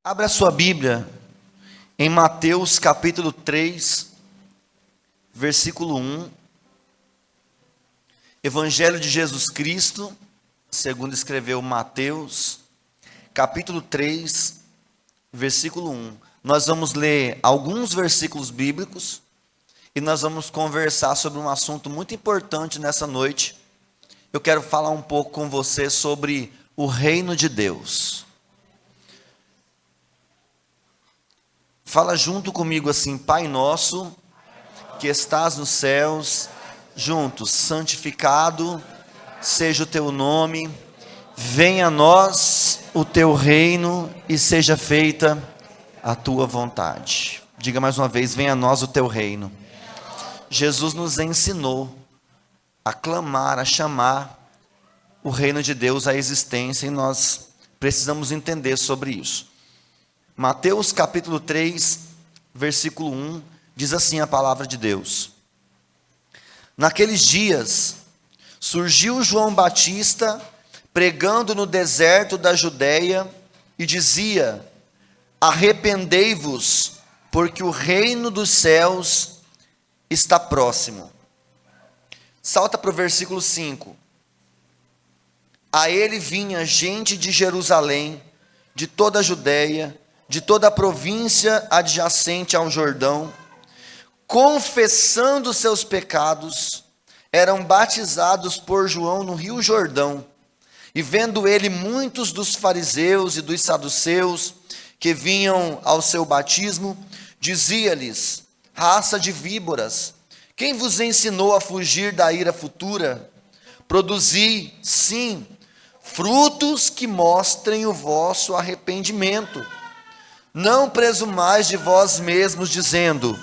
Abra sua Bíblia em Mateus capítulo 3, versículo 1. Evangelho de Jesus Cristo, segundo escreveu Mateus, capítulo 3, versículo 1. Nós vamos ler alguns versículos bíblicos e nós vamos conversar sobre um assunto muito importante nessa noite. Eu quero falar um pouco com você sobre o reino de Deus. Fala junto comigo assim: Pai nosso, que estás nos céus, juntos, santificado seja o teu nome, venha a nós o teu reino e seja feita a tua vontade. Diga mais uma vez: venha a nós o teu reino. Jesus nos ensinou a clamar, a chamar o reino de Deus à existência, e nós precisamos entender sobre isso. Mateus capítulo 3, versículo 1, diz assim a palavra de Deus: Naqueles dias, surgiu João Batista, pregando no deserto da Judeia, e dizia: arrependei-vos, porque o reino dos céus está próximo. Salta para o versículo 5. A ele vinha gente de Jerusalém, de toda a Judeia, de toda a província adjacente ao Jordão, confessando seus pecados, eram batizados por João no rio Jordão. E vendo ele muitos dos fariseus e dos saduceus que vinham ao seu batismo, dizia-lhes: raça de víboras, quem vos ensinou a fugir da ira futura? Produzi, sim, frutos que mostrem o vosso arrependimento. Não presumais de vós mesmos, dizendo: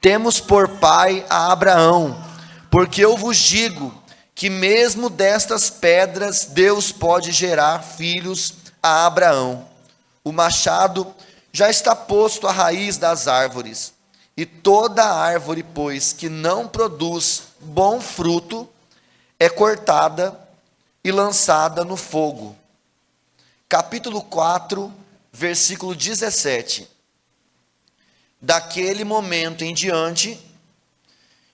temos por pai a Abraão, porque eu vos digo que mesmo destas pedras Deus pode gerar filhos a Abraão. O machado já está posto à raiz das árvores, e toda árvore, pois, que não produz bom fruto, é cortada e lançada no fogo. Capítulo 4, versículo 17. Daquele momento em diante,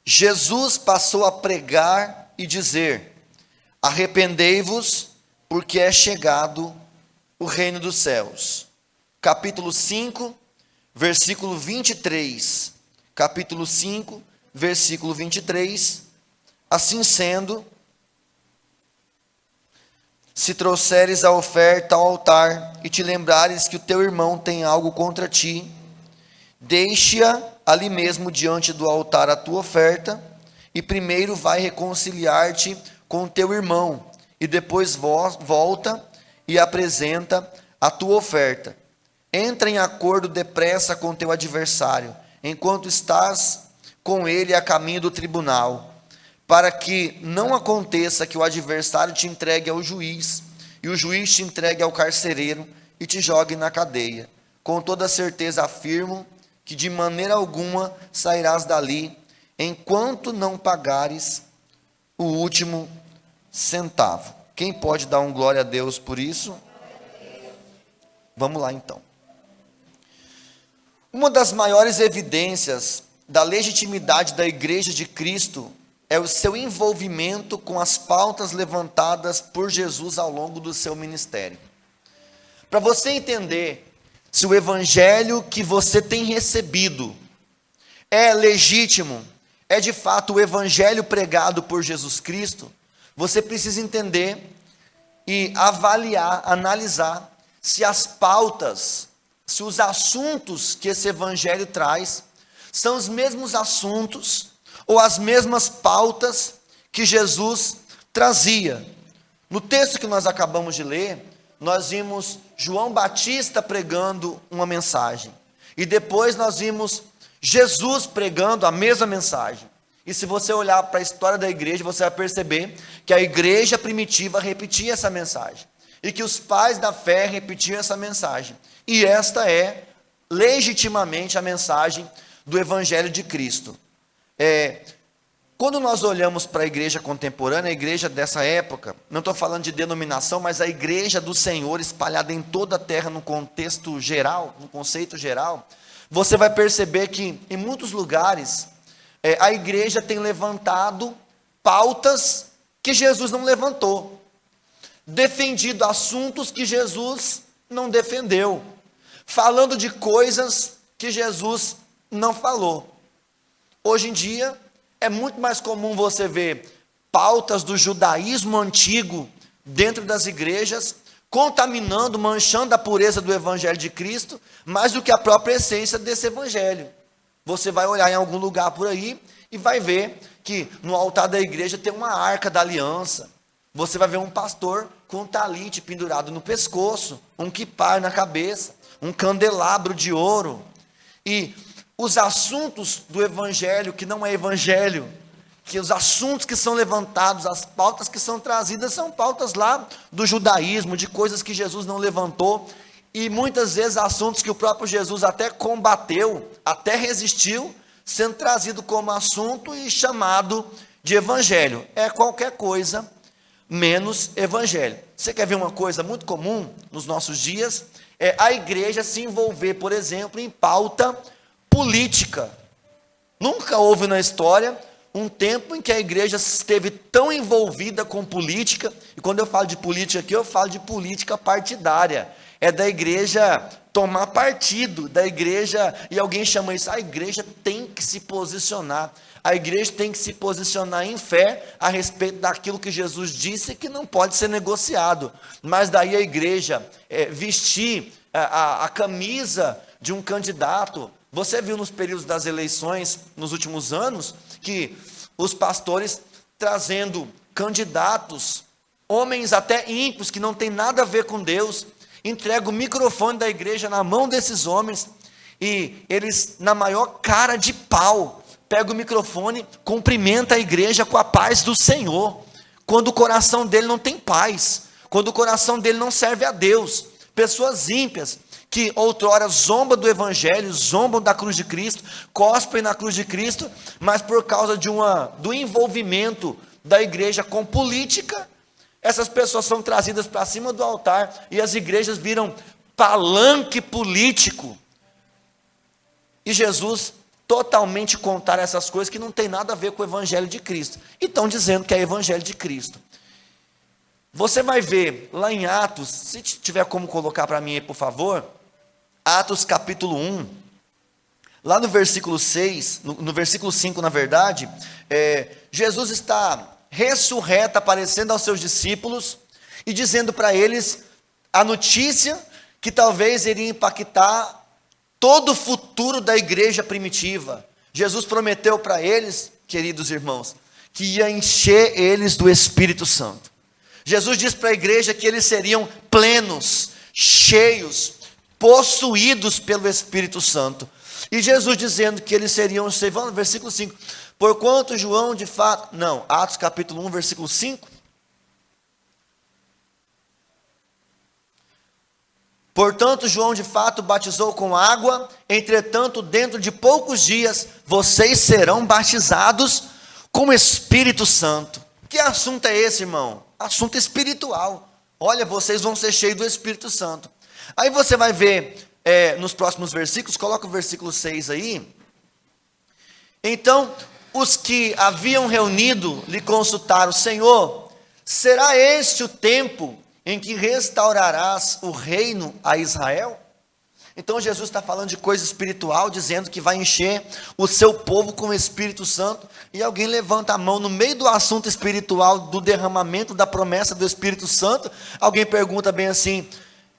Jesus passou a pregar e dizer: arrependei-vos, porque é chegado o reino dos céus. Capítulo 5, versículo 23. Capítulo 5, versículo 23. Assim sendo, se trouxeres a oferta ao altar e te lembrares que o teu irmão tem algo contra ti, deixa ali mesmo diante do altar a tua oferta, e primeiro vai reconciliar-te com o teu irmão, e depois volta e apresenta a tua oferta. Entra em acordo depressa com teu adversário, enquanto estás com ele a caminho do tribunal, para que não aconteça que o adversário te entregue ao juiz, e o juiz te entregue ao carcereiro, e te jogue na cadeia. Com toda certeza afirmo que de maneira alguma sairás dali, enquanto não pagares o último centavo. Quem pode dar um glória a Deus por isso? Vamos lá então. Uma das maiores evidências da legitimidade da Igreja de Cristo é o seu envolvimento com as pautas levantadas por Jesus ao longo do seu ministério. Para você entender se o evangelho que você tem recebido é legítimo, é de fato o evangelho pregado por Jesus Cristo, você precisa entender e avaliar, analisar se as pautas, se os assuntos que esse evangelho traz são os mesmos assuntos ou as mesmas pautas que Jesus trazia. No texto que nós acabamos de ler, nós vimos João Batista pregando uma mensagem, e depois nós vimos Jesus pregando a mesma mensagem. E se você olhar para a história da igreja, você vai perceber que a igreja primitiva repetia essa mensagem, e que os pais da fé repetiam essa mensagem, e esta é legitimamente a mensagem do evangelho de Cristo. Quando nós olhamos para a igreja contemporânea, a igreja dessa época, não estou falando de denominação, mas a igreja do Senhor espalhada em toda a terra no contexto geral, no conceito geral, você vai perceber que em muitos lugares a igreja tem levantado pautas que Jesus não levantou, defendido assuntos que Jesus não defendeu, falando de coisas que Jesus não falou. Hoje em dia, é muito mais comum você ver pautas do judaísmo antigo dentro das igrejas, contaminando, manchando a pureza do evangelho de Cristo, mais do que a própria essência desse evangelho. Você vai olhar em algum lugar por aí e vai ver que no altar da igreja tem uma arca da aliança. Você vai ver um pastor com um talite pendurado no pescoço, um quipar na cabeça, um candelabro de ouro. E os assuntos do evangelho que não é evangelho, que os assuntos que são levantados, as pautas que são trazidas, são pautas lá do judaísmo, de coisas que Jesus não levantou, e muitas vezes assuntos que o próprio Jesus até combateu, até resistiu, sendo trazido como assunto e chamado de evangelho. É qualquer coisa menos evangelho. Você quer ver uma coisa muito comum nos nossos dias? É a igreja se envolver, por exemplo, em pauta política. Nunca houve na história um tempo em que a igreja esteve tão envolvida com política, e quando eu falo de política aqui, eu falo de política partidária. É da igreja tomar partido, da igreja, e alguém chama isso, a igreja tem que se posicionar. A igreja tem que se posicionar em fé a respeito daquilo que Jesus disse que não pode ser negociado. Mas daí a igreja vestir a camisa de um candidato. Você viu nos períodos das eleições, nos últimos anos, que os pastores trazendo candidatos, homens até ímpios, que não tem nada a ver com Deus, entregam o microfone da igreja na mão desses homens, e eles, na maior cara de pau, pegam o microfone, cumprimenta a igreja com a paz do Senhor, quando o coração dele não tem paz, quando o coração dele não serve a Deus. Pessoas ímpias, que outrora zombam do evangelho, zombam da cruz de Cristo, cospem na cruz de Cristo, mas por causa do envolvimento da igreja com política, essas pessoas são trazidas para cima do altar, e as igrejas viram palanque político, e Jesus totalmente contar essas coisas que não tem nada a ver com o evangelho de Cristo, e estão dizendo que é evangelho de Cristo. Você vai ver lá em Atos, se tiver como colocar para mim aí, por favor, Atos capítulo 1, lá no versículo 6, no versículo 5 na verdade, Jesus está ressurreto, aparecendo aos seus discípulos, e dizendo para eles a notícia que talvez iria impactar todo o futuro da igreja primitiva. Jesus prometeu para eles, queridos irmãos, que ia encher eles do Espírito Santo. Jesus disse para a igreja que eles seriam plenos, cheios, possuídos pelo Espírito Santo. E Jesus dizendo que eles seriam, vamos no versículo 5, porquanto João de fato, Atos capítulo 1, versículo 5, portanto João de fato batizou com água, entretanto dentro de poucos dias, vocês serão batizados com o Espírito Santo. Que assunto é esse, irmão? Assunto espiritual. Olha, vocês vão ser cheios do Espírito Santo. Aí você vai ver nos próximos versículos, coloca o versículo 6 aí. Então, os que haviam reunido lhe consultaram: Senhor, será este o tempo em que restaurarás o reino a Israel? Então Jesus está falando de coisa espiritual, dizendo que vai encher o seu povo com o Espírito Santo, e alguém levanta a mão no meio do assunto espiritual, do derramamento da promessa do Espírito Santo, alguém pergunta bem assim: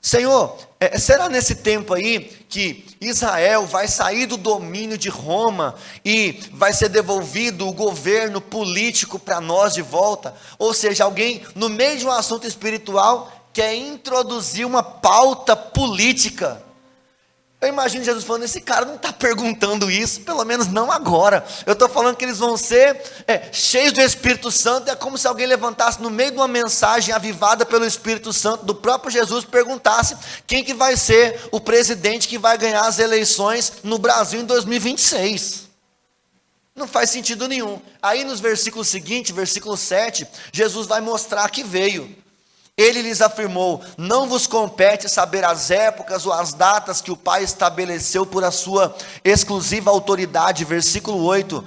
Senhor, será nesse tempo aí que Israel vai sair do domínio de Roma e vai ser devolvido o governo político para nós de volta? Ou seja, alguém no meio de um assunto espiritual quer introduzir uma pauta política. Eu imagino Jesus falando: esse cara não está perguntando isso, pelo menos não agora. Eu estou falando que eles vão ser cheios do Espírito Santo. É como se alguém levantasse no meio de uma mensagem avivada pelo Espírito Santo do próprio Jesus, perguntasse quem que vai ser o presidente que vai ganhar as eleições no Brasil em 2026. Não faz sentido nenhum. Aí nos versículos seguintes, versículo 7, Jesus vai mostrar que veio. Ele lhes afirmou: não vos compete saber as épocas ou as datas que o Pai estabeleceu por a sua exclusiva autoridade. Versículo 8.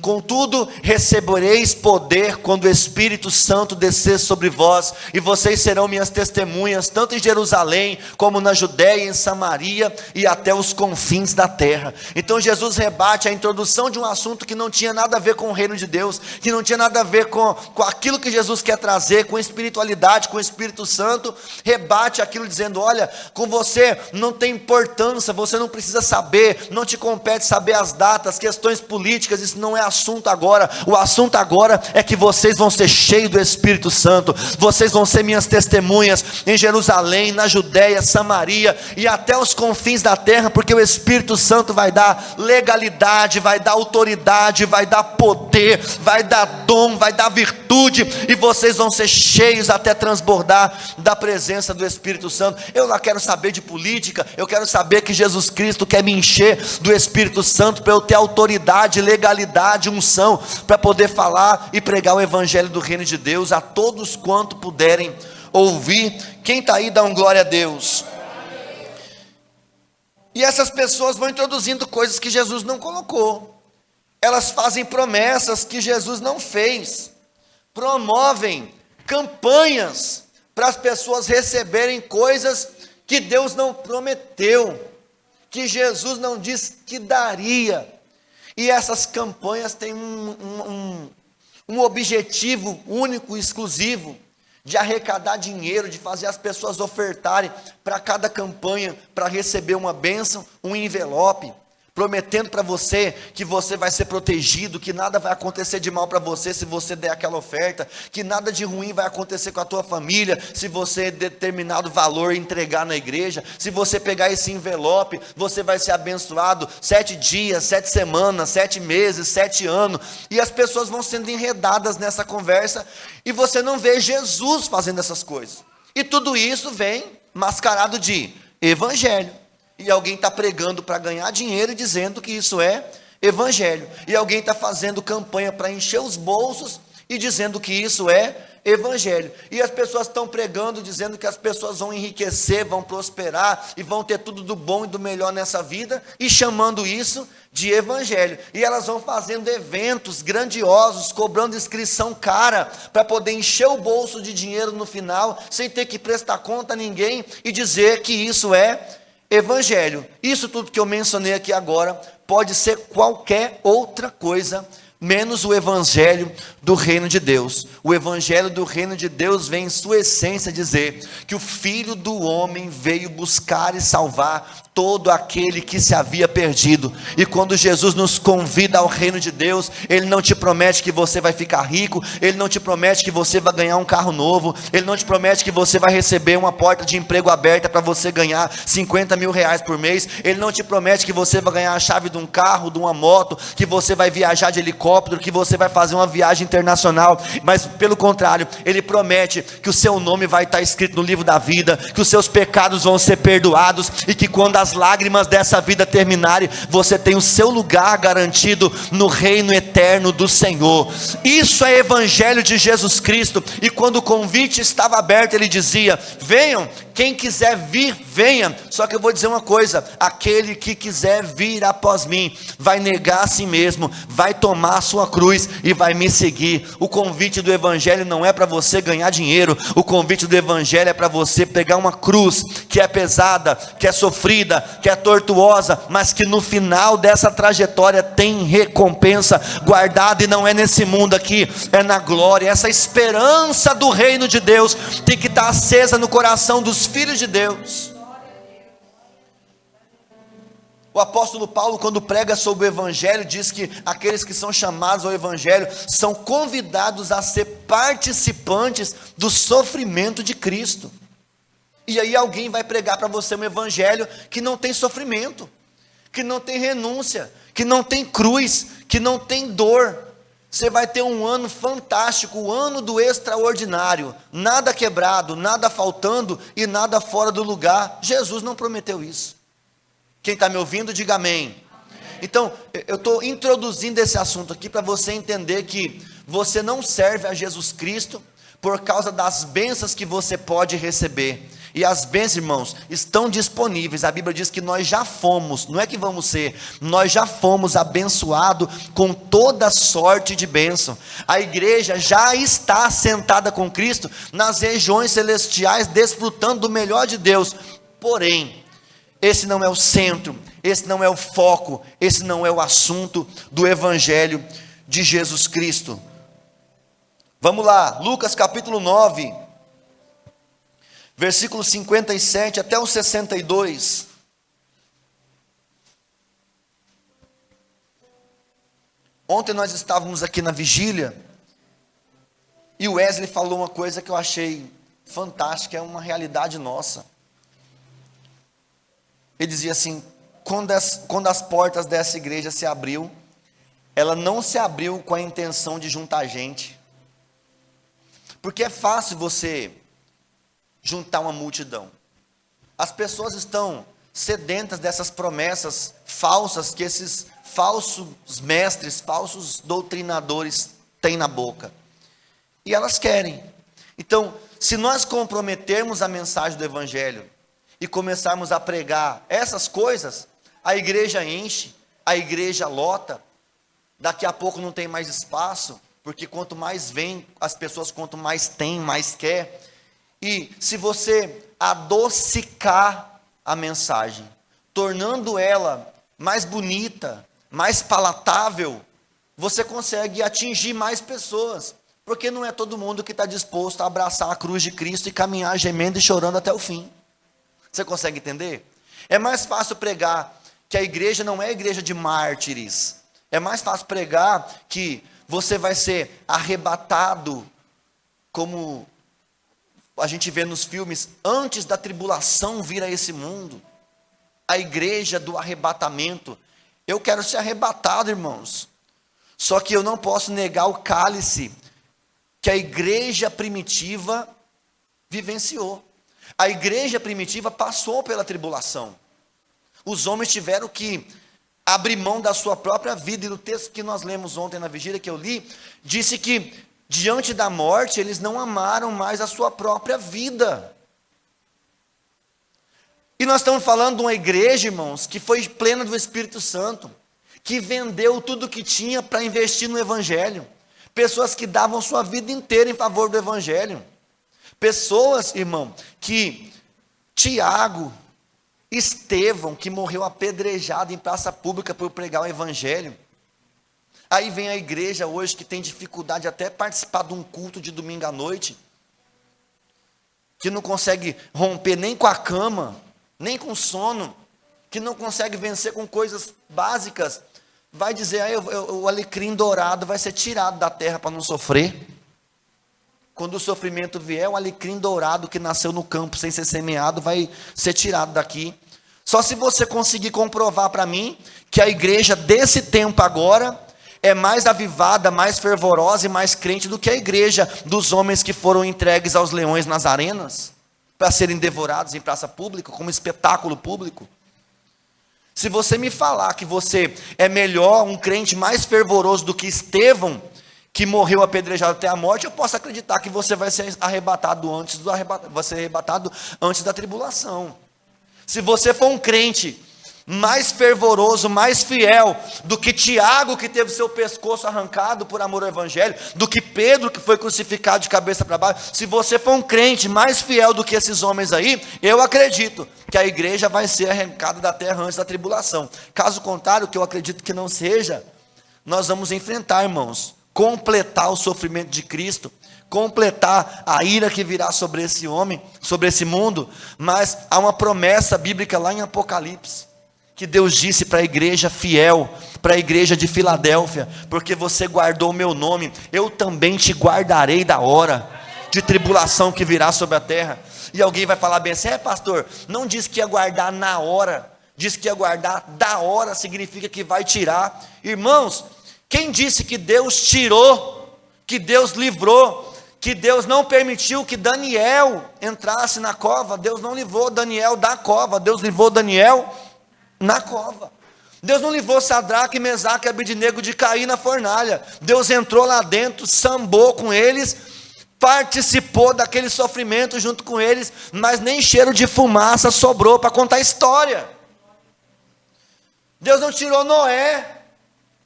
Contudo, recebereis poder quando o Espírito Santo descer sobre vós, e vocês serão minhas testemunhas, tanto em Jerusalém, como na Judéia, em Samaria, e até os confins da terra. Então Jesus rebate a introdução de um assunto que não tinha nada a ver com o reino de Deus, que não tinha nada a ver com aquilo que Jesus quer trazer, com espiritualidade, com o Espírito Santo. Rebate aquilo dizendo: olha, com você não tem importância, você não precisa saber, não te compete saber as datas, questões políticas, isso não é assunto agora. O assunto agora é que vocês vão ser cheios do Espírito Santo, vocês vão ser minhas testemunhas em Jerusalém, na Judéia, Samaria e até os confins da terra, porque o Espírito Santo vai dar legalidade, vai dar autoridade, vai dar poder, vai dar dom, vai dar virtude, e vocês vão ser cheios até transbordar da presença do Espírito Santo. Eu não quero saber de política, eu quero saber que Jesus Cristo quer me encher do Espírito Santo para eu ter autoridade, legalidade, unção, para poder falar e pregar o evangelho do reino de Deus a todos quanto puderem ouvir. Quem está aí, dá um glória a Deus. E essas pessoas vão introduzindo coisas que Jesus não colocou, elas fazem promessas que Jesus não fez, promovem campanhas para as pessoas receberem coisas que Deus não prometeu, que Jesus não disse que daria. E essas campanhas têm um objetivo único, exclusivo, de arrecadar dinheiro, de fazer as pessoas ofertarem para cada campanha, para receber uma bênção, um envelope, prometendo para você que você vai ser protegido, que nada vai acontecer de mal para você se você der aquela oferta, que nada de ruim vai acontecer com a tua família se você determinado valor entregar na igreja. Se você pegar esse envelope, você vai ser abençoado 7 dias, 7 semanas, 7 meses, 7 anos, e as pessoas vão sendo enredadas nessa conversa, e você não vê Jesus fazendo essas coisas, e tudo isso vem mascarado de evangelho. E alguém está pregando para ganhar dinheiro e dizendo que isso é evangelho. E alguém está fazendo campanha para encher os bolsos e dizendo que isso é evangelho. E as pessoas estão pregando, dizendo que as pessoas vão enriquecer, vão prosperar e vão ter tudo do bom e do melhor nessa vida, e chamando isso de evangelho. E elas vão fazendo eventos grandiosos, cobrando inscrição cara, para poder encher o bolso de dinheiro no final, sem ter que prestar conta a ninguém, e dizer que isso é evangelho. Isso tudo que eu mencionei aqui agora pode ser qualquer outra coisa menos o evangelho do reino de Deus. O evangelho do reino de Deus vem em sua essência dizer que o Filho do homem veio buscar e salvar todo aquele que se havia perdido. E quando Jesus nos convida ao reino de Deus, Ele não te promete que você vai ficar rico, Ele não te promete que você vai ganhar um carro novo, Ele não te promete que você vai receber uma porta de emprego aberta para você ganhar 50 mil reais por mês, Ele não te promete que você vai ganhar a chave de um carro, de uma moto, que você vai viajar de helicóptero, que você vai fazer uma viagem internacional, mas pelo contrário, Ele promete que o seu nome vai estar escrito no livro da vida, que os seus pecados vão ser perdoados, e que quando as lágrimas dessa vida terminarem, você tem o seu lugar garantido no reino eterno do Senhor. Isso é evangelho de Jesus Cristo. E quando o convite estava aberto, Ele dizia: venham, quem quiser vir, venha. Só que eu vou dizer uma coisa: aquele que quiser vir após mim, vai negar a si mesmo, vai tomar a sua cruz e vai me seguir. O convite do evangelho não é para você ganhar dinheiro, o convite do evangelho é para você pegar uma cruz que é pesada, que é sofrida, que é tortuosa, mas que no final dessa trajetória tem recompensa guardada, e não é nesse mundo aqui, é na glória. Essa esperança do reino de Deus tem que estar acesa no coração dos filhos de Deus. O apóstolo Paulo, quando prega sobre o evangelho, diz que aqueles que são chamados ao evangelho são convidados a ser participantes do sofrimento de Cristo. E aí alguém vai pregar para você um evangelho que não tem sofrimento, que não tem renúncia, que não tem cruz, que não tem dor. Você vai ter um ano fantástico, o ano do extraordinário, nada quebrado, nada faltando e nada fora do lugar. Jesus não prometeu isso. Quem está me ouvindo, diga amém. Então, eu estou introduzindo esse assunto aqui para você entender que você não serve a Jesus Cristo por causa das bênçãos que você pode receber. E as bênçãos, irmãos, estão disponíveis. A Bíblia diz que nós já fomos, não é que vamos ser, nós já fomos abençoados com toda sorte de bênção. A igreja já está sentada com Cristo nas regiões celestiais, desfrutando do melhor de Deus. Porém, esse não é o centro, esse não é o foco, esse não é o assunto do Evangelho de Jesus Cristo. Vamos lá, Lucas capítulo 9, versículo 57 até o 62. Ontem nós estávamos aqui na vigília, e o Wesley falou uma coisa que eu achei fantástica, é uma realidade nossa. Ele dizia assim, quando as portas dessa igreja se abriu, ela não se abriu com a intenção de juntar gente, porque é fácil você juntar uma multidão. As pessoas estão sedentas dessas promessas falsas que esses falsos mestres, falsos doutrinadores têm na boca. E elas querem. Então, se nós comprometermos a mensagem do Evangelho e começarmos a pregar essas coisas, a igreja enche, a igreja lota, daqui a pouco não tem mais espaço, porque quanto mais vem as pessoas, quanto mais tem, mais quer. E se você adocicar a mensagem, tornando ela mais bonita, mais palatável, você consegue atingir mais pessoas, porque não é todo mundo que está disposto a abraçar a cruz de Cristo e caminhar gemendo e chorando até o fim. Você consegue entender? É mais fácil pregar que a igreja não é a igreja de mártires, é mais fácil pregar que você vai ser arrebatado, como a gente vê nos filmes, antes da tribulação vir a esse mundo. A igreja do arrebatamento. Eu quero ser arrebatado, irmãos. Só que eu não posso negar o cálice que a igreja primitiva vivenciou. A igreja primitiva passou pela tribulação. Os homens tiveram que abrir mão da sua própria vida. E no texto que nós lemos ontem na vigília que eu li, disse que diante da morte eles não amaram mais a sua própria vida. E nós estamos falando de uma igreja, irmãos, que foi plena do Espírito Santo, que vendeu tudo que tinha para investir no Evangelho. Pessoas que davam sua vida inteira em favor do Evangelho. Pessoas, irmão, que Tiago, Estevão, que morreu apedrejado em praça pública por pregar o Evangelho. Aí vem a igreja hoje que tem dificuldade até participar de um culto de domingo à noite, que não consegue romper nem com a cama, nem com sono, que não consegue vencer com coisas básicas, vai dizer, o alecrim dourado vai ser tirado da terra para não sofrer. Quando o sofrimento vier, o alecrim dourado que nasceu no campo sem ser semeado vai ser tirado daqui. Só se você conseguir comprovar para mim que a igreja desse tempo agora é mais avivada, mais fervorosa e mais crente do que a igreja dos homens que foram entregues aos leões nas arenas, para serem devorados em praça pública, como espetáculo público. Se você me falar que você é melhor, um crente mais fervoroso do que Estevão, que morreu apedrejado até a morte, eu posso acreditar que você vai ser arrebatado antes da tribulação. Se você for um crente mais fervoroso, mais fiel do que Tiago, que teve seu pescoço arrancado por amor ao Evangelho, do que Pedro, que foi crucificado de cabeça para baixo, se você for um crente mais fiel do que esses homens aí, eu acredito que a igreja vai ser arrancada da terra antes da tribulação. Caso contrário, que eu acredito que não seja, nós vamos enfrentar, irmãos, completar o sofrimento de Cristo, completar a ira que virá sobre esse homem, sobre esse mundo. Mas há uma promessa bíblica lá em Apocalipse, que Deus disse para a igreja fiel, para a igreja de Filadélfia: porque você guardou o meu nome, eu também te guardarei da hora de tribulação que virá sobre a terra. E alguém vai falar bem assim: pastor, não diz que ia guardar na hora, diz que ia guardar da hora, significa que vai tirar. Irmãos, quem disse que Deus tirou, que Deus livrou, que Deus não permitiu que Daniel entrasse na cova? Deus não livrou Daniel da cova, Deus livrou Daniel na cova. Deus não livrou Sadraque, Mesaque e Abednego de cair na fornalha. Deus entrou lá dentro, sambou com eles, participou daquele sofrimento junto com eles, mas nem cheiro de fumaça sobrou para contar a história. Deus não tirou Noé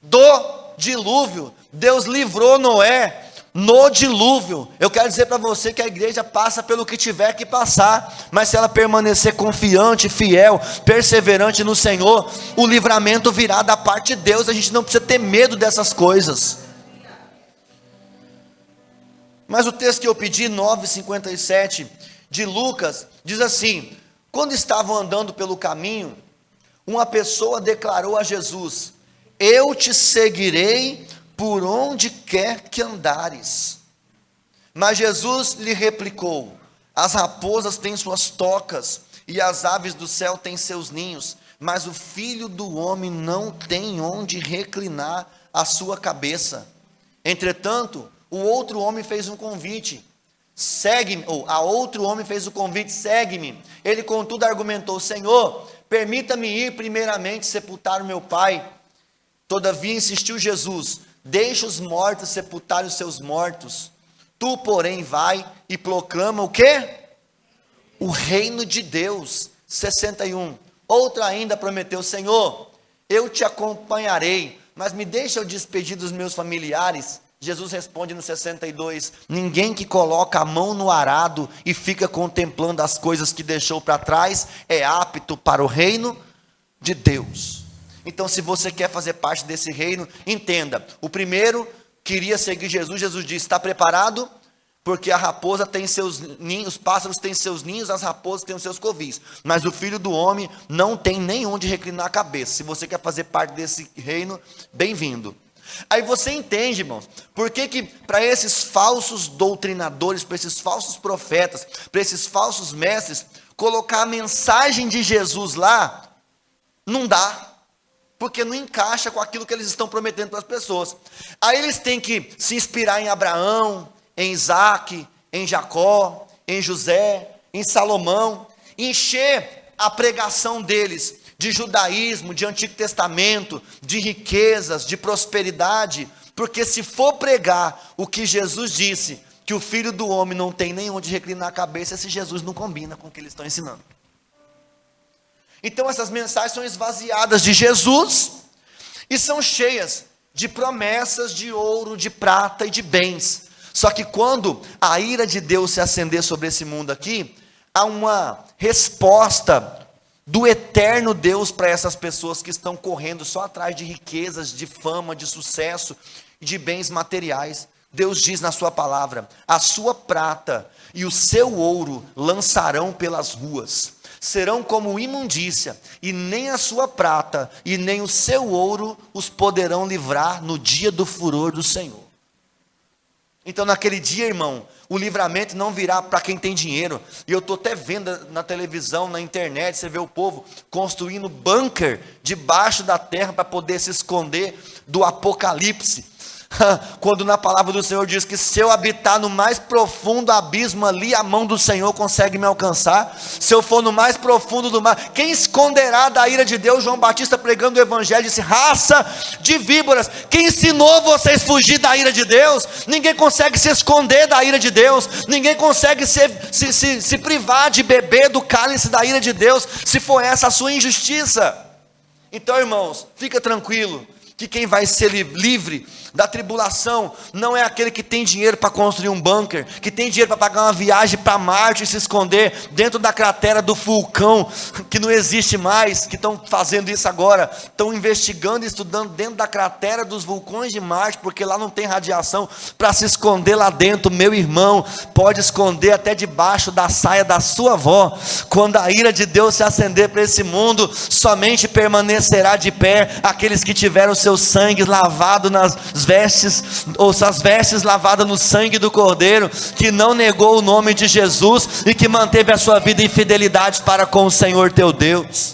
do dilúvio, Deus livrou Noé no dilúvio. Eu quero dizer para você que a igreja passa pelo que tiver que passar, mas se ela permanecer confiante, fiel, perseverante no Senhor, o livramento virá da parte de Deus. A gente não precisa ter medo dessas coisas. Mas o texto que eu pedi, 9:57 de Lucas, diz assim: quando estavam andando pelo caminho, uma pessoa declarou a Jesus: eu te seguirei por onde quer que andares. Mas Jesus lhe replicou: as raposas têm suas tocas, e as aves do céu têm seus ninhos, mas o Filho do homem não tem onde reclinar a sua cabeça. Entretanto, o outro homem fez um convite: segue-me. Ou a outro homem fez o convite: segue-me. Ele contudo argumentou: Senhor, permita-me ir primeiramente sepultar o meu pai. Todavia insistiu Jesus: deixa os mortos sepultarem os seus mortos. Tu, porém, vai e proclama o quê? O reino de Deus. 61. Outra ainda prometeu: Senhor, eu te acompanharei, mas me deixa eu despedir dos meus familiares. Jesus responde no 62: ninguém que coloca a mão no arado e fica contemplando as coisas que deixou para trás é apto para o reino de Deus. Então, se você quer fazer parte desse reino, entenda: o primeiro queria seguir Jesus. Jesus disse: está preparado? Porque a raposa tem seus ninhos, os pássaros têm seus ninhos, as raposas têm os seus covis, mas o Filho do homem não tem nem onde reclinar a cabeça. Se você quer fazer parte desse reino, bem-vindo. Aí você entende, irmãos, por que para esses falsos doutrinadores, para esses falsos profetas, para esses falsos mestres, colocar a mensagem de Jesus lá, não dá, porque não encaixa com aquilo que eles estão prometendo para as pessoas. Aí eles têm que se inspirar em Abraão, em Isaac, em Jacó, em José, em Salomão, encher a pregação deles de judaísmo, de Antigo Testamento, de riquezas, de prosperidade, porque se for pregar o que Jesus disse, que o Filho do homem não tem nem onde reclinar a cabeça, esse Jesus não combina com o que eles estão ensinando. Então essas mensagens são esvaziadas de Jesus e são cheias de promessas de ouro, de prata e de bens. Só que quando a ira de Deus se acender sobre esse mundo aqui, há uma resposta do eterno Deus para essas pessoas que estão correndo só atrás de riquezas, de fama, de sucesso e de bens materiais. Deus diz na sua palavra: a sua prata e o seu ouro lançarão pelas ruas, serão como imundícia, e nem a sua prata e nem o seu ouro os poderão livrar no dia do furor do Senhor. Então naquele dia, irmão, o livramento não virá para quem tem dinheiro. E eu estou até vendo na televisão, na internet, você vê o povo construindo bunker debaixo da terra para poder se esconder do apocalipse. Quando na palavra do Senhor diz que se eu habitar no mais profundo abismo ali, a mão do Senhor consegue me alcançar. Se eu for no mais profundo do mar, quem esconderá da ira de Deus? João Batista pregando o evangelho disse: raça de víboras, quem ensinou vocês a fugir da ira de Deus? Ninguém consegue se esconder da ira de Deus, ninguém consegue se privar de beber do cálice da ira de Deus, se for essa a sua injustiça. Então, irmãos, fica tranquilo, que quem vai ser livre da tribulação não é aquele que tem dinheiro para construir um bunker, que tem dinheiro para pagar uma viagem para Marte e se esconder dentro da cratera do vulcão, que não existe mais, que estão fazendo isso agora, estão investigando e estudando dentro da cratera dos vulcões de Marte, porque lá não tem radiação, para se esconder lá dentro. Meu irmão, pode esconder até debaixo da saia da sua avó. Quando a ira de Deus se acender para esse mundo, somente permanecerá de pé aqueles que tiveram seu sangue lavado nas vestes, ou as vestes lavadas no sangue do Cordeiro, que não negou o nome de Jesus e que manteve a sua vida em fidelidade para com o Senhor teu Deus.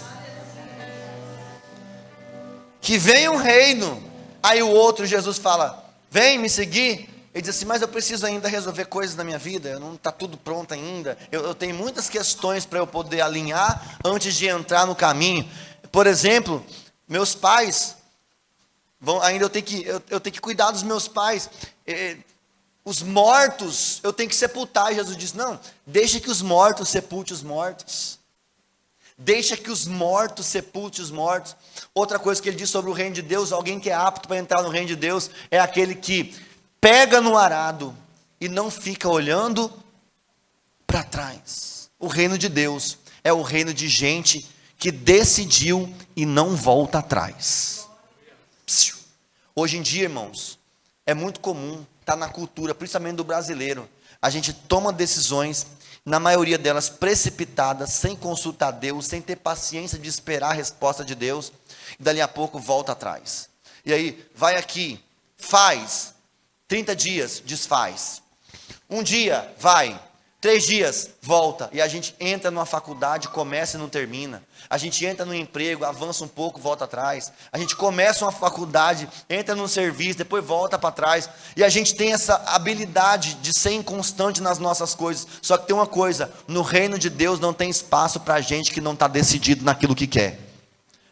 Que venha um reino. Aí o outro, Jesus fala: vem me seguir. Ele diz assim: mas eu preciso ainda resolver coisas na minha vida, não está tudo pronto ainda, eu tenho muitas questões para eu poder alinhar antes de entrar no caminho. Por exemplo, Meus pais ainda eu tenho que cuidar dos meus pais. Os mortos eu tenho que sepultar. E Jesus diz: não, deixa que os mortos sepulte os mortos. Deixa que os mortos sepulte os mortos. Outra coisa que ele diz sobre o reino de Deus: alguém que é apto para entrar no reino de Deus é aquele que pega no arado e não fica olhando para trás. O reino de Deus é o reino de gente que decidiu e não volta atrás. Hoje em dia, irmãos, é muito comum, está na cultura, principalmente do brasileiro, a gente toma decisões, na maioria delas precipitadas, sem consultar Deus, sem ter paciência de esperar a resposta de Deus, e dali a pouco volta atrás. E aí, vai aqui, faz, 30 dias, desfaz. Um dia, vai, 3 dias, volta. E a gente entra numa faculdade, começa e não termina. A gente entra no emprego, avança um pouco, volta atrás. A gente começa uma faculdade, entra num serviço, depois volta para trás. E a gente tem essa habilidade de ser inconstante nas nossas coisas. Só que tem uma coisa: no reino de Deus não tem espaço para gente que não está decidido naquilo que quer.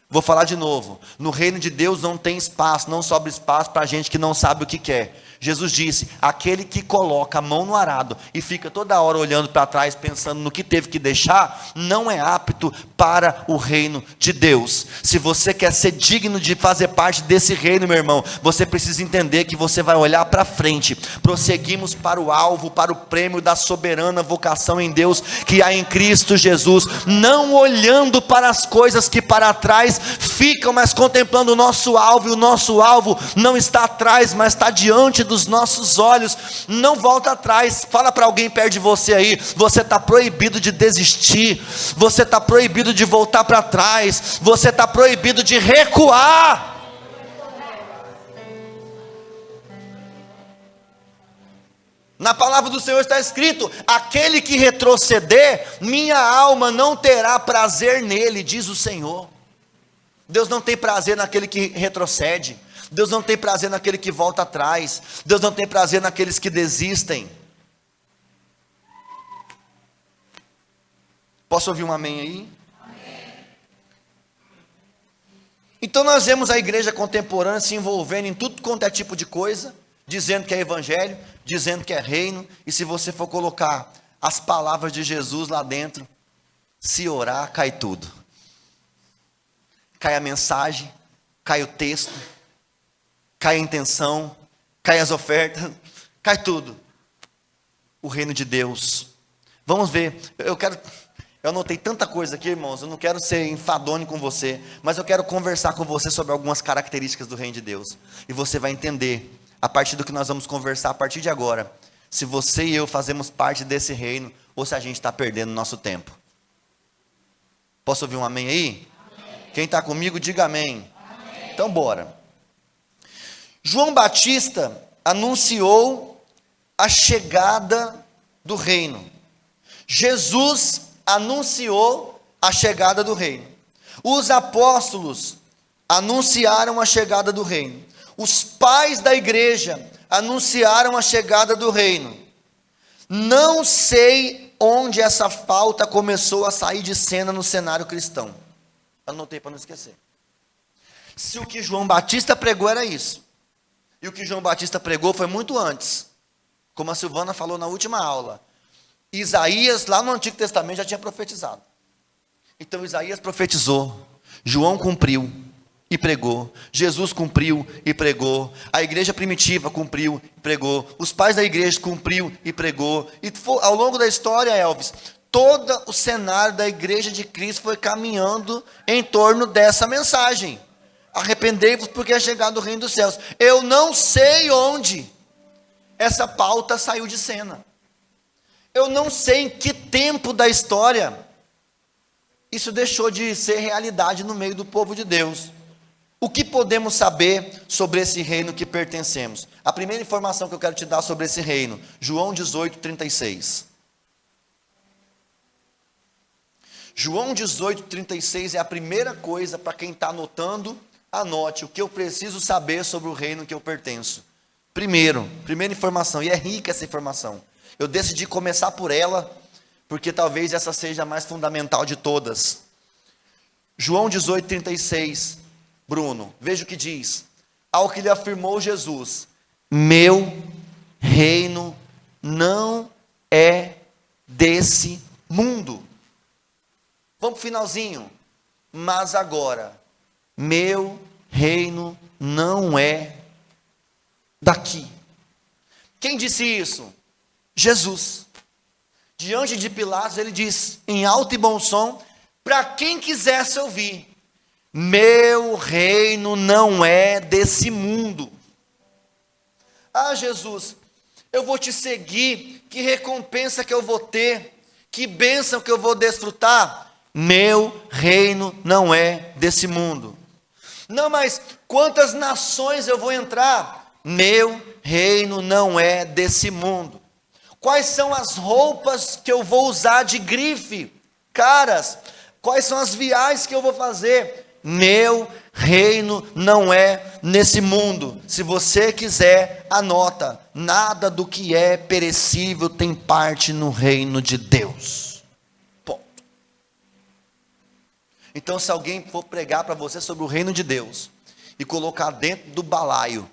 Vou falar de novo: no reino de Deus não tem espaço, não sobra espaço para gente que não sabe o que quer. Jesus disse: aquele que coloca a mão no arado e fica toda hora olhando para trás, pensando no que teve que deixar, não é apto para o reino de Deus. Se você quer ser digno de fazer parte desse reino, meu irmão, você precisa entender que você vai olhar para frente. Prosseguimos para o alvo, para o prêmio da soberana vocação em Deus que há em Cristo Jesus, não olhando para as coisas que para trás ficam, mas contemplando o nosso alvo. E o nosso alvo não está atrás, mas está diante dos nossos olhos. Não volta atrás. Fala para alguém perto de você aí: você está proibido de desistir, você está proibido de voltar para trás, você está proibido de recuar. Na palavra do Senhor está escrito: aquele que retroceder, minha alma não terá prazer nele, diz o Senhor. Deus não tem prazer naquele que retrocede. Deus não tem prazer naquele que volta atrás. Deus não tem prazer naqueles que desistem. Posso ouvir um amém aí? Amém. Então nós vemos a igreja contemporânea se envolvendo em tudo quanto é tipo de coisa, dizendo que é evangelho, dizendo que é reino. E se você for colocar as palavras de Jesus lá dentro, se orar, cai tudo. Cai a mensagem, cai o texto, cai a intenção, cai as ofertas, cai tudo. O reino de Deus. Vamos ver. Eu anotei tanta coisa aqui, irmãos. Eu não quero ser enfadonho com você, mas eu quero conversar com você sobre algumas características do reino de Deus. E você vai entender, a partir do que nós vamos conversar a partir de agora, se você e eu fazemos parte desse reino, ou se a gente está perdendo nosso tempo. Posso ouvir um amém aí? Amém. Quem está comigo, diga amém. Amém. Então bora. João Batista anunciou a chegada do reino. Jesus anunciou a chegada do reino. Os apóstolos anunciaram a chegada do reino. Os pais da igreja anunciaram a chegada do reino. Não sei onde essa falta começou a sair de cena no cenário cristão. Anotei para não esquecer. Se o que João Batista pregou era isso, e o que João Batista pregou foi muito antes, como a Silvana falou na última aula, Isaías lá no Antigo Testamento já tinha profetizado. Então Isaías profetizou, João cumpriu e pregou, Jesus cumpriu e pregou, a igreja primitiva cumpriu e pregou, os pais da igreja cumpriu e pregou, e ao longo da história, Elvis, todo o cenário da igreja de Cristo foi caminhando em torno dessa mensagem: arrependei-vos porque é chegado o reino dos céus. Eu não sei onde essa pauta saiu de cena. Eu não sei em que tempo da história isso deixou de ser realidade no meio do povo de Deus. O que podemos saber sobre esse reino que pertencemos? A primeira informação que eu quero te dar sobre esse reino, João 18:36. João 18:36 é a primeira coisa para quem está anotando. Anote o que eu preciso saber sobre o reino que eu pertenço. Primeira informação, e é rica essa informação. Eu decidi começar por ela, porque talvez essa seja a mais fundamental de todas. João 18:36 Bruno, veja o que diz. Ao que lhe afirmou Jesus: meu reino não é desse mundo. Vamos para o finalzinho. Mas agora, meu reino não é daqui. Quem disse isso? Jesus. Diante de Pilatos, ele diz, em alto e bom som, para quem quisesse ouvir: meu reino não é desse mundo. Ah, Jesus, eu vou te seguir, que recompensa que eu vou ter, que bênção que eu vou desfrutar. Meu reino não é desse mundo. Não, mas quantas nações eu vou entrar? Meu reino não é desse mundo. Quais são as roupas que eu vou usar de grife, caras? Quais são as viagens que eu vou fazer? Meu reino não é nesse mundo. Se você quiser, anota: nada do que é perecível tem parte no reino de Deus. Ponto. Então, se alguém for pregar para você sobre o reino de Deus e colocar dentro do balaio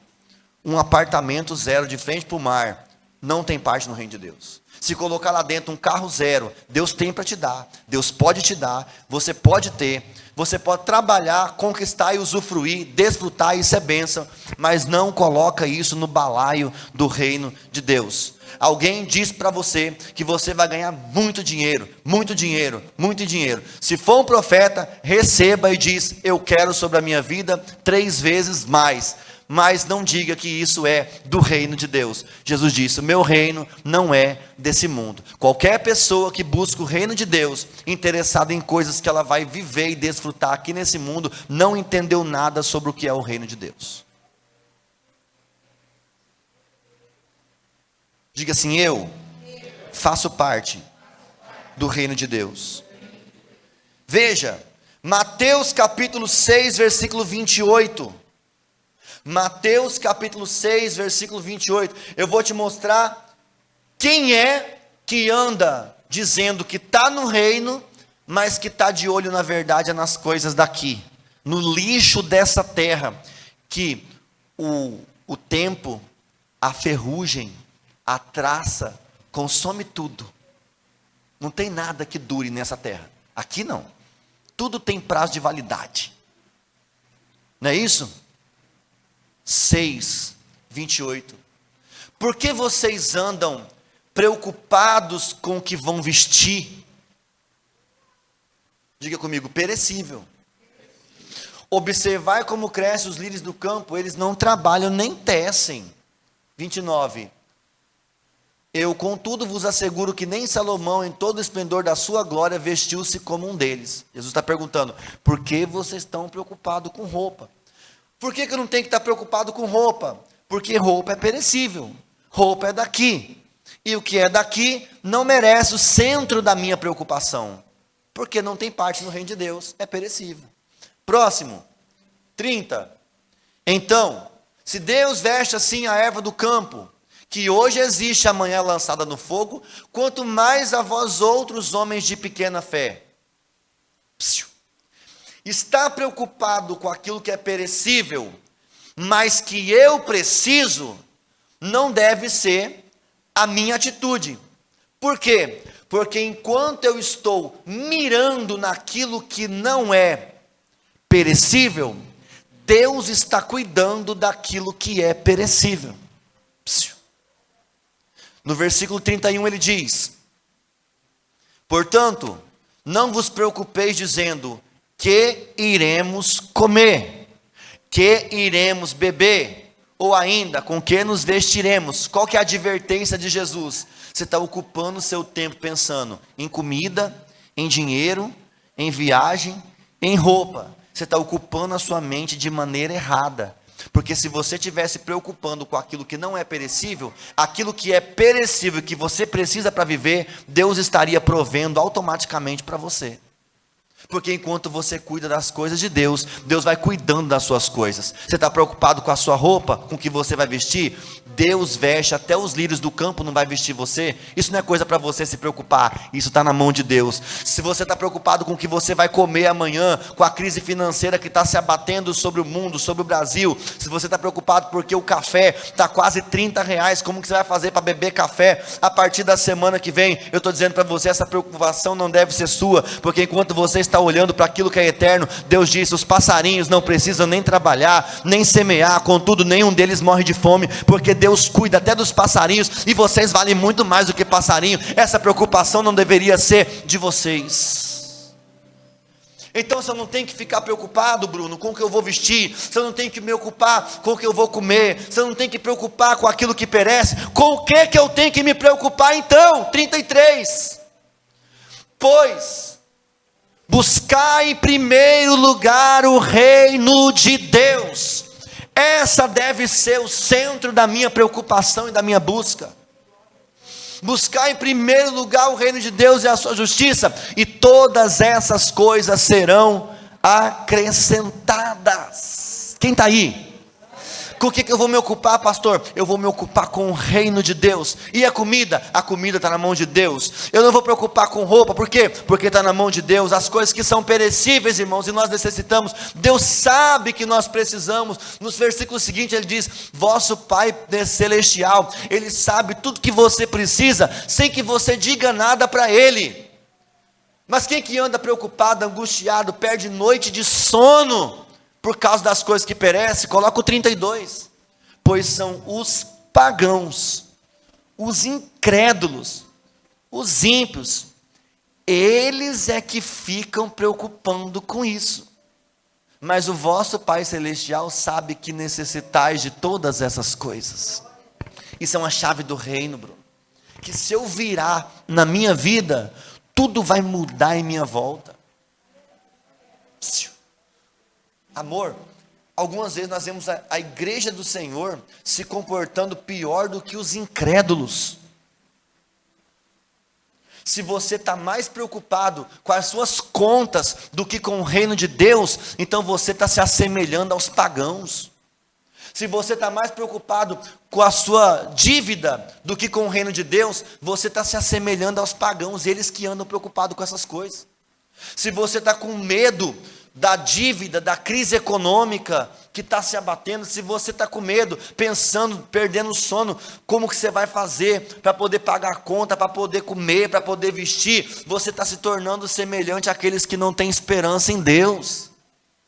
um apartamento zero de frente para o mar, não tem parte no reino de Deus. Se colocar lá dentro um carro zero, Deus tem para te dar, Deus pode te dar, você pode ter, você pode trabalhar, conquistar e usufruir, desfrutar, isso é bênção, mas não coloca isso no balaio do reino de Deus. Alguém diz para você que você vai ganhar muito dinheiro, muito dinheiro, muito dinheiro. Se for um profeta, receba e diz: eu quero sobre a minha vida 3 vezes mais. Mas não diga que isso é do reino de Deus. Jesus disse: meu reino não é desse mundo. Qualquer pessoa que busca o reino de Deus, interessada em coisas que ela vai viver e desfrutar aqui nesse mundo, não entendeu nada sobre o que é o reino de Deus. Diga assim: eu faço parte do reino de Deus. Veja, Mateus capítulo 6, versículo 28. Mateus capítulo 6, versículo 28. Eu vou te mostrar quem é que anda dizendo que está no reino, mas que está de olho na verdade nas coisas daqui, no lixo dessa terra, que o tempo, a ferrugem, a traça, consome tudo. Não tem nada que dure nessa terra. Aqui não. Tudo tem prazo de validade. Não é isso? 6, 28. Por que vocês andam preocupados com o que vão vestir? Diga comigo: perecível. Observai como crescem os lírios do campo, eles não trabalham nem tecem. 29. Eu, contudo, vos asseguro que nem Salomão, em todo o esplendor da sua glória, vestiu-se como um deles. Jesus está perguntando: por que vocês estão preocupados com roupa? Por que eu não tenho que estar preocupado com roupa? Porque roupa é perecível, roupa é daqui, e o que é daqui não merece o centro da minha preocupação, porque não tem parte no reino de Deus, é perecível. Próximo, 30. Então, se Deus veste assim a erva do campo, que hoje existe, amanhã é lançada no fogo, quanto mais a vós outros homens de pequena fé. Está preocupado com aquilo que é perecível, mas que eu preciso, não deve ser a minha atitude. Por quê? Porque enquanto eu estou mirando naquilo que não é perecível, Deus está cuidando daquilo que é perecível. No versículo 31 ele diz: portanto, não vos preocupeis dizendo: que iremos comer, que iremos beber, ou ainda, com que nos vestiremos. Qual que é a advertência de Jesus? Você está ocupando o seu tempo pensando em comida, em dinheiro, em viagem, em roupa. Você está ocupando a sua mente de maneira errada. Porque se você estivesse preocupando com aquilo que não é perecível, aquilo que é perecível, que você precisa para viver, Deus estaria provendo automaticamente para você. Porque enquanto você cuida das coisas de Deus, Deus vai cuidando das suas coisas. Você está preocupado com a sua roupa, com o que você vai vestir? Deus veste até os lírios do campo, não vai vestir você? Isso não é coisa para você se preocupar, isso está na mão de Deus. Se você está preocupado com o que você vai comer amanhã, com a crise financeira que está se abatendo sobre o mundo, sobre o Brasil, se você está preocupado porque o café está quase R$ 30, como que você vai fazer para beber café a partir da semana que vem? Eu estou dizendo para você, essa preocupação não deve ser sua, porque enquanto você está olhando para aquilo que é eterno, Deus disse: os passarinhos não precisam nem trabalhar, nem semear, contudo nenhum deles morre de fome, porque Deus cuida até dos passarinhos, e vocês valem muito mais do que passarinho. Essa preocupação não deveria ser de vocês. Então você não tem que ficar preocupado, Bruno, com o que eu vou vestir, você não tem que me preocupar com o que eu vou comer, você não tem que preocupar com aquilo que perece. Com o que eu tenho que me preocupar então? 33. Pois buscar em primeiro lugar o reino de Deus. Essa deve ser o centro da minha preocupação e da minha busca. Buscar em primeiro lugar o reino de Deus e a sua justiça, e todas essas coisas serão acrescentadas. Quem está aí? Com o que eu vou me ocupar, pastor? Eu vou me ocupar com o reino de Deus. E a comida? A comida está na mão de Deus. Eu não vou preocupar com roupa, por quê? Porque está na mão de Deus. As coisas que são perecíveis, irmãos, e nós necessitamos, Deus sabe que nós precisamos. Nos versículos seguintes ele diz: vosso Pai celestial, Ele sabe tudo que você precisa, sem que você diga nada para Ele. Mas quem que anda preocupado, angustiado, perde noite de sono por causa das coisas que perecem? Coloca o 32. Pois são os pagãos, os incrédulos, os ímpios, eles é que ficam preocupando com isso. Mas o vosso Pai Celestial sabe que necessitais de todas essas coisas. Isso é uma chave do reino, Bruno. Que se eu virar na minha vida, tudo vai mudar em minha volta. Amor, algumas vezes nós vemos a igreja do Senhor se comportando pior do que os incrédulos. Se você está mais preocupado com as suas contas do que com o reino de Deus, então você está se assemelhando aos pagãos. Se você está mais preocupado com a sua dívida do que com o reino de Deus, você está se assemelhando aos pagãos, eles que andam preocupados com essas coisas. Se você está com medo da dívida, da crise econômica que está se abatendo, se você está com medo, pensando, perdendo o sono, como que você vai fazer para poder pagar a conta, para poder comer, para poder vestir, você está se tornando semelhante àqueles que não têm esperança em Deus.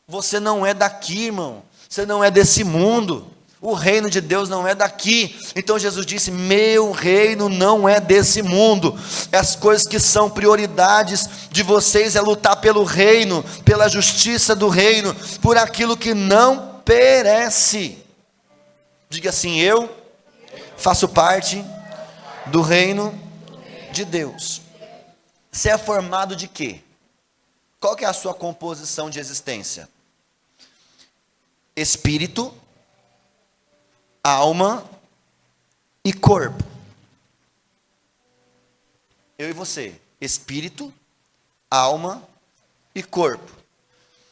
Você não é daqui, irmão, você não é desse mundo. O reino de Deus não é daqui. Então Jesus disse: meu reino não é desse mundo. As coisas que são prioridades de vocês é lutar pelo reino, pela justiça do reino, por aquilo que não perece. Diga assim: eu faço parte do reino de Deus. Você é formado de quê? Qual que é a sua composição de existência? Espírito, alma e corpo. Eu e você, espírito, alma e corpo.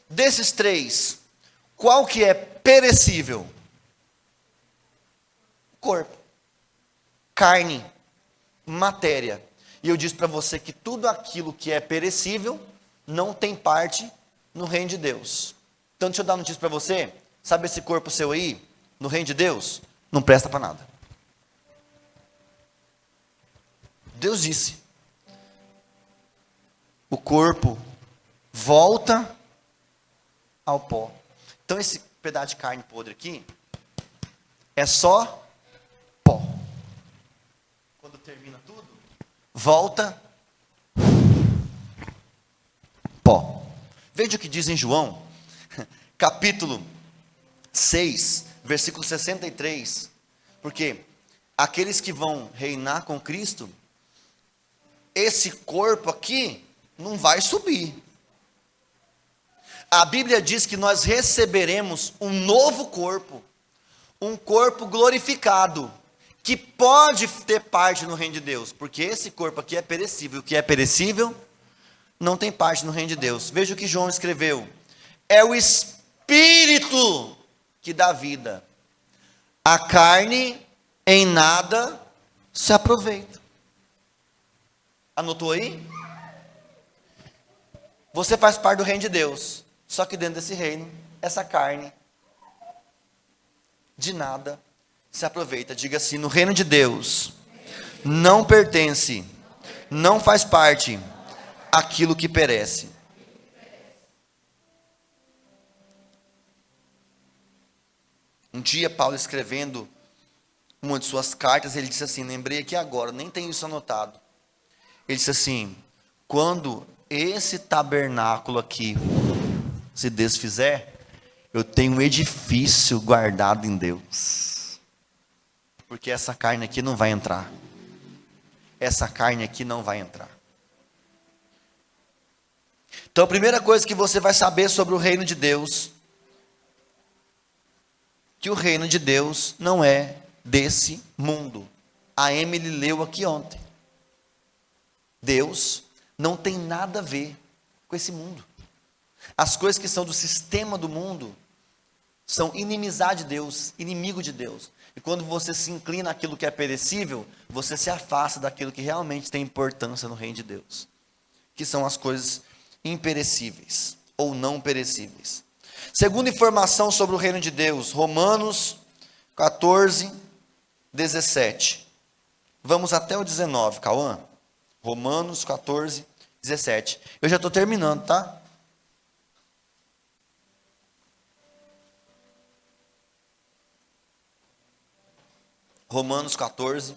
Desses três, qual que é perecível? Corpo, carne, matéria. E eu disse para você que tudo aquilo que é perecível não tem parte no reino de Deus. Então deixa eu dar uma notícia para você. Sabe esse corpo seu aí, no reino de Deus, não presta para nada. Deus disse: o corpo volta ao pó. Então esse pedaço de carne podre aqui é só pó. Quando termina tudo, volta pó. Veja o que diz em João, capítulo 6, versículo 63, porque aqueles que vão reinar com Cristo, esse corpo aqui não vai subir. A Bíblia diz que nós receberemos um novo corpo, um corpo glorificado, que pode ter parte no reino de Deus, porque esse corpo aqui é perecível. O que é perecível não tem parte no reino de Deus. Veja o que João escreveu: é o Espírito que dá vida, a carne em nada se aproveita. Anotou aí? Você faz parte do reino de Deus. Só que dentro desse reino, essa carne de nada se aproveita. Diga assim: no reino de Deus não pertence, não faz parte aquilo que perece. Um dia Paulo, escrevendo uma de suas cartas, ele disse assim, lembrei aqui agora, nem tenho isso anotado. Ele disse assim: quando esse tabernáculo aqui se desfizer, eu tenho um edifício guardado em Deus. Porque essa carne aqui não vai entrar. Essa carne aqui não vai entrar. Então a primeira coisa que você vai saber sobre o reino de Deus, que o reino de Deus não é desse mundo. A Emily leu aqui ontem. Deus não tem nada a ver com esse mundo. As coisas que são do sistema do mundo são inimizade de Deus, inimigo de Deus. E quando você se inclina àquilo que é perecível, você se afasta daquilo que realmente tem importância no reino de Deus, que são as coisas imperecíveis ou não perecíveis. Segunda informação sobre o reino de Deus, Romanos 14, 17. Vamos até o 19, Cauã. Romanos 14, 17. Eu já estou terminando, tá? Romanos 14,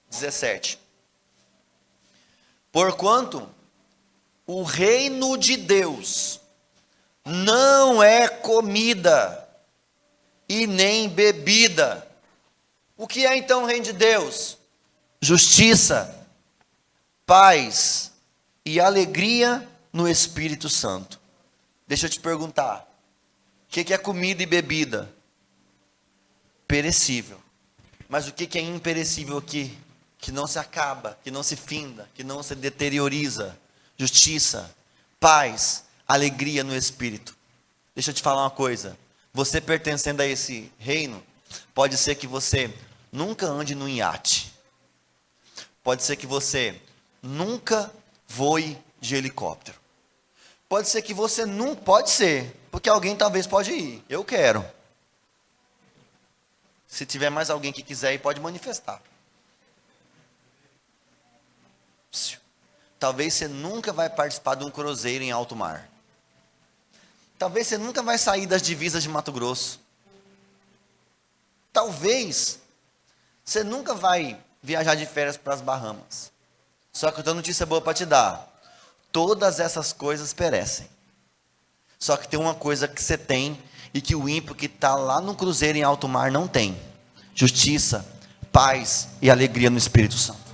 17. Porquanto o reino de Deus não é comida e nem bebida. O que é então o reino de Deus? Justiça, paz e alegria no Espírito Santo. Deixa eu te perguntar, o que é comida e bebida? Perecível. Mas o que é imperecível aqui? Que não se acaba, que não se finda, que não se deterioriza. Justiça, paz, alegria no Espírito. Deixa eu te falar uma coisa. Você pertencendo a esse reino, pode ser que você nunca ande num iate. Pode ser que você nunca voe de helicóptero. Pode ser que você não, pode ser, porque alguém talvez pode ir. Eu quero. Se tiver mais alguém que quiser ir, pode manifestar. Talvez você nunca vai participar de um cruzeiro em alto mar. Talvez você nunca vai sair das divisas de Mato Grosso. Talvez você nunca vai viajar de férias para as Bahamas. Só que eu tenho notícia boa para te dar. Todas essas coisas perecem. Só que tem uma coisa que você tem e que o ímpio que está lá no cruzeiro em alto mar não tem: justiça, paz e alegria no Espírito Santo.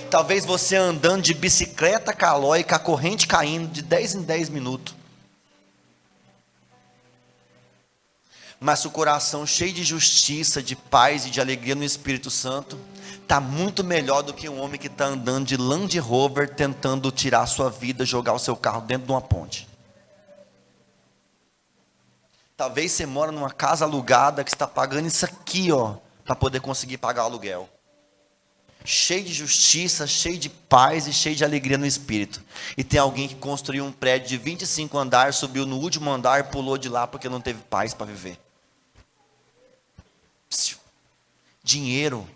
Talvez você andando de bicicleta calói, com a corrente caindo de 10 em 10 minutos. Mas o coração cheio de justiça, de paz e de alegria no Espírito Santo está muito melhor do que um homem que está andando de Land Rover tentando tirar a sua vida, jogar o seu carro dentro de uma ponte. Talvez você mora numa casa alugada que está pagando isso aqui, ó, para poder conseguir pagar o aluguel. Cheio de justiça, cheio de paz e cheio de alegria no Espírito. E tem alguém que construiu um prédio de 25 andares, subiu no último andar e pulou de lá porque não teve paz para viver. Dinheiro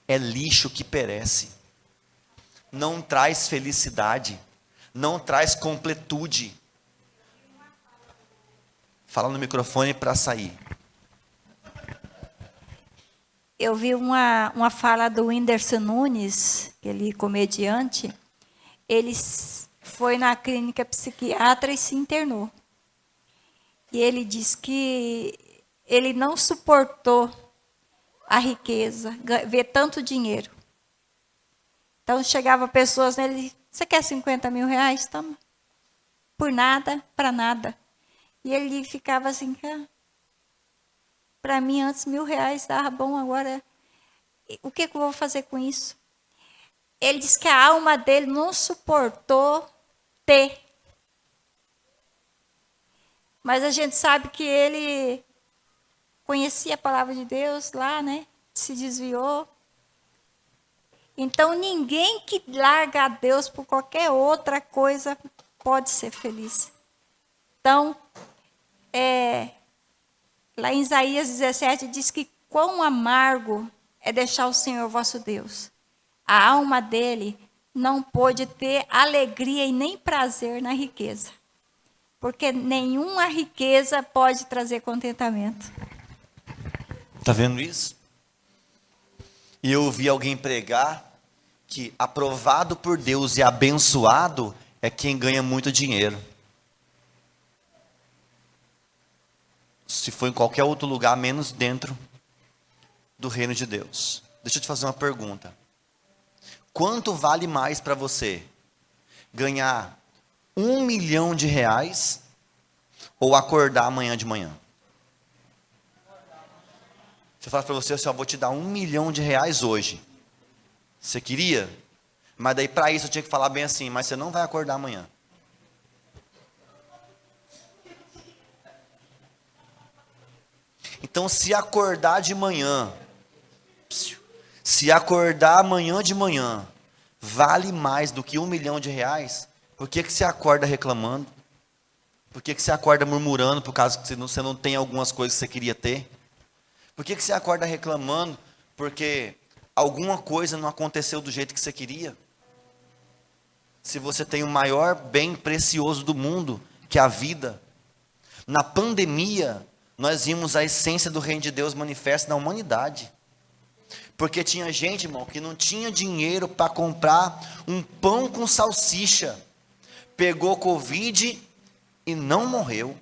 é lixo que perece. Não traz felicidade, não traz completude. Fala no microfone para sair. Eu vi uma fala do Whindersson Nunes, aquele comediante. Ele foi na clínica psiquiatra e se internou. E ele diz que ele não suportou a riqueza, ver tanto dinheiro. Então chegava pessoas nele: você quer 50 mil reais? Toma. Por nada, para nada. E ele ficava assim: para mim antes 1.000 reais dava bom, agora o que eu vou fazer com isso? Ele diz que a alma dele não suportou ter. Mas a gente sabe que ele conhecia a palavra de Deus lá, né? Se desviou. Então, ninguém que larga a Deus por qualquer outra coisa pode ser feliz. Então, lá em Isaías 17 diz que quão amargo é deixar o Senhor vosso Deus. A alma dele não pôde ter alegria e nem prazer na riqueza. Porque nenhuma riqueza pode trazer contentamento. Está vendo isso? E eu ouvi alguém pregar que aprovado por Deus e abençoado é quem ganha muito dinheiro. Se for em qualquer outro lugar, menos dentro do reino de Deus. Deixa eu te fazer uma pergunta. Quanto vale mais para você ganhar R$1 milhão ou acordar amanhã de manhã? Se eu falar para você, eu vou te dar R$1 milhão hoje. Você queria? Mas daí para isso eu tinha que falar bem assim, mas você não vai acordar amanhã. Então, se acordar amanhã de manhã, vale mais do que R$1 milhão, por que você acorda reclamando? Por que você acorda murmurando por causa que você não tem algumas coisas que você queria ter? Por que você acorda reclamando porque alguma coisa não aconteceu do jeito que você queria? Se você tem o maior bem precioso do mundo, que é a vida. Na pandemia, nós vimos a essência do reino de Deus manifesta na humanidade. Porque tinha gente, irmão, que não tinha dinheiro para comprar um pão com salsicha. Pegou Covid e não morreu.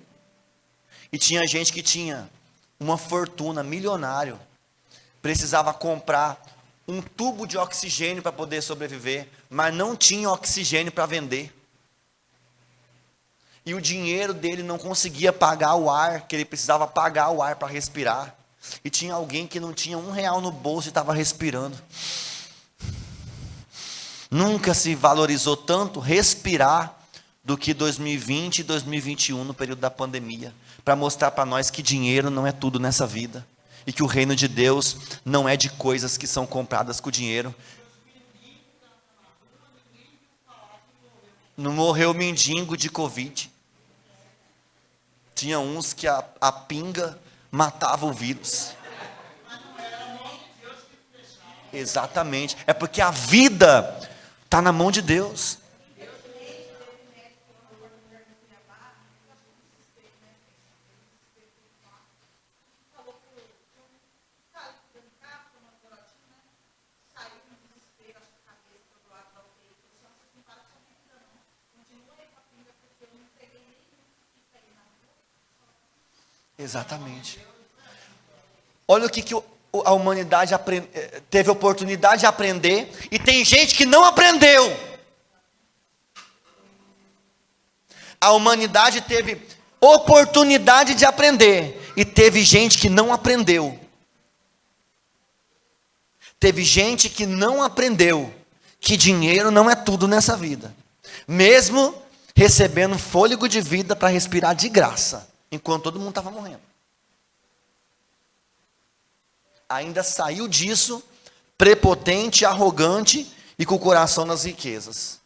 E tinha gente que tinha uma fortuna, milionário. Precisava comprar um tubo de oxigênio para poder sobreviver, mas não tinha oxigênio para vender. E o dinheiro dele não conseguia pagar o ar, que ele precisava pagar o ar para respirar. E tinha alguém que não tinha R$1 no bolso e estava respirando. Nunca se valorizou tanto respirar do que 2020 e 2021 no período da pandemia, para mostrar para nós que dinheiro não é tudo nessa vida, e que o reino de Deus não é de coisas que são compradas com dinheiro. Não morreu mendigo de Covid. Tinha uns que a pinga matava o vírus. Exatamente. É porque a vida está na mão de Deus. Exatamente. Olha o que a humanidade teve oportunidade de aprender, e tem gente que não aprendeu. A humanidade teve oportunidade de aprender, e teve gente que não aprendeu. Teve gente que não aprendeu que dinheiro não é tudo nessa vida, mesmo recebendo fôlego de vida para respirar de graça, enquanto todo mundo estava morrendo. Ainda saiu disso prepotente, arrogante e com o coração nas riquezas.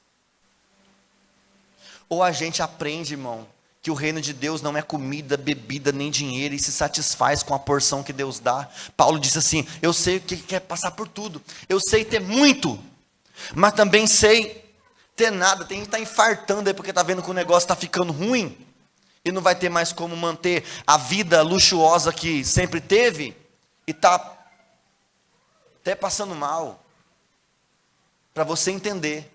Ou a gente aprende, irmão, que o reino de Deus não é comida, bebida, nem dinheiro, e se satisfaz com a porção que Deus dá. Paulo disse assim: eu sei o que é passar por tudo, eu sei ter muito, mas também sei ter nada. Tem gente que está infartando aí porque está vendo que o negócio está ficando ruim, e não vai ter mais como manter a vida luxuosa que sempre teve, e está até passando mal. Para você entender,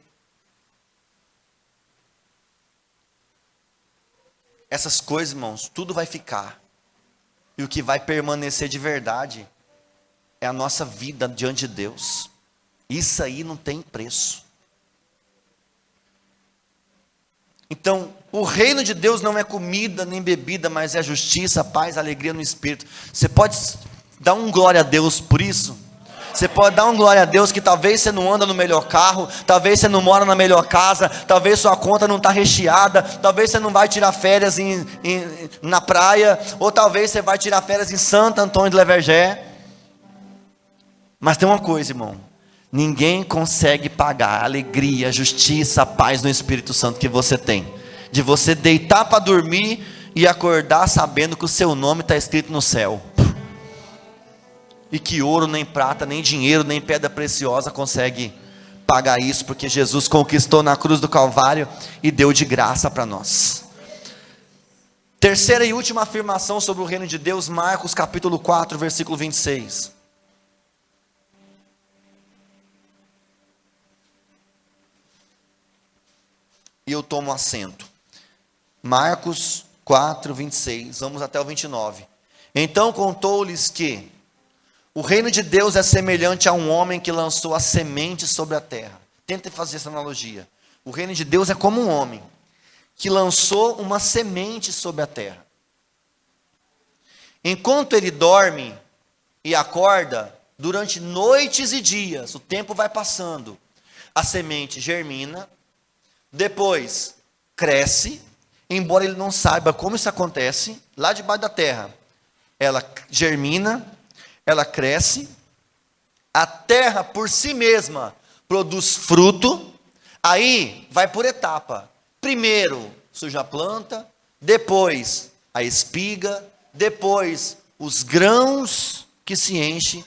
essas coisas, irmãos, tudo vai ficar, e o que vai permanecer de verdade é a nossa vida diante de Deus. Isso aí não tem preço. Então, o reino de Deus não é comida nem bebida, mas é justiça, paz, alegria no Espírito. Você pode dar um glória a Deus por isso? Você pode dar um glória a Deus que talvez você não anda no melhor carro, talvez você não mora na melhor casa, talvez sua conta não está recheada, talvez você não vai tirar férias na praia, ou talvez você vai tirar férias em Santo Antônio de Levergé. Mas tem uma coisa, irmão, ninguém consegue pagar a alegria, a justiça, a paz no Espírito Santo que você tem, de você deitar para dormir e acordar sabendo que o seu nome está escrito no céu. E que ouro, nem prata, nem dinheiro, nem pedra preciosa consegue pagar isso, porque Jesus conquistou na cruz do Calvário e deu de graça para nós. Terceira e última afirmação sobre o reino de Deus, Marcos capítulo 4, versículo 26. E eu tomo assento. Marcos 4, 26, vamos até o 29. Então contou-lhes que o reino de Deus é semelhante a um homem que lançou a semente sobre a terra. Tenta fazer essa analogia. O reino de Deus é como um homem que lançou uma semente sobre a terra. Enquanto ele dorme e acorda, durante noites e dias, o tempo vai passando, a semente germina, depois cresce, embora ele não saiba como isso acontece, lá debaixo da terra, ela germina, ela cresce, a terra por si mesma produz fruto, aí vai por etapa. Primeiro surge a planta, depois a espiga, depois os grãos que se enchem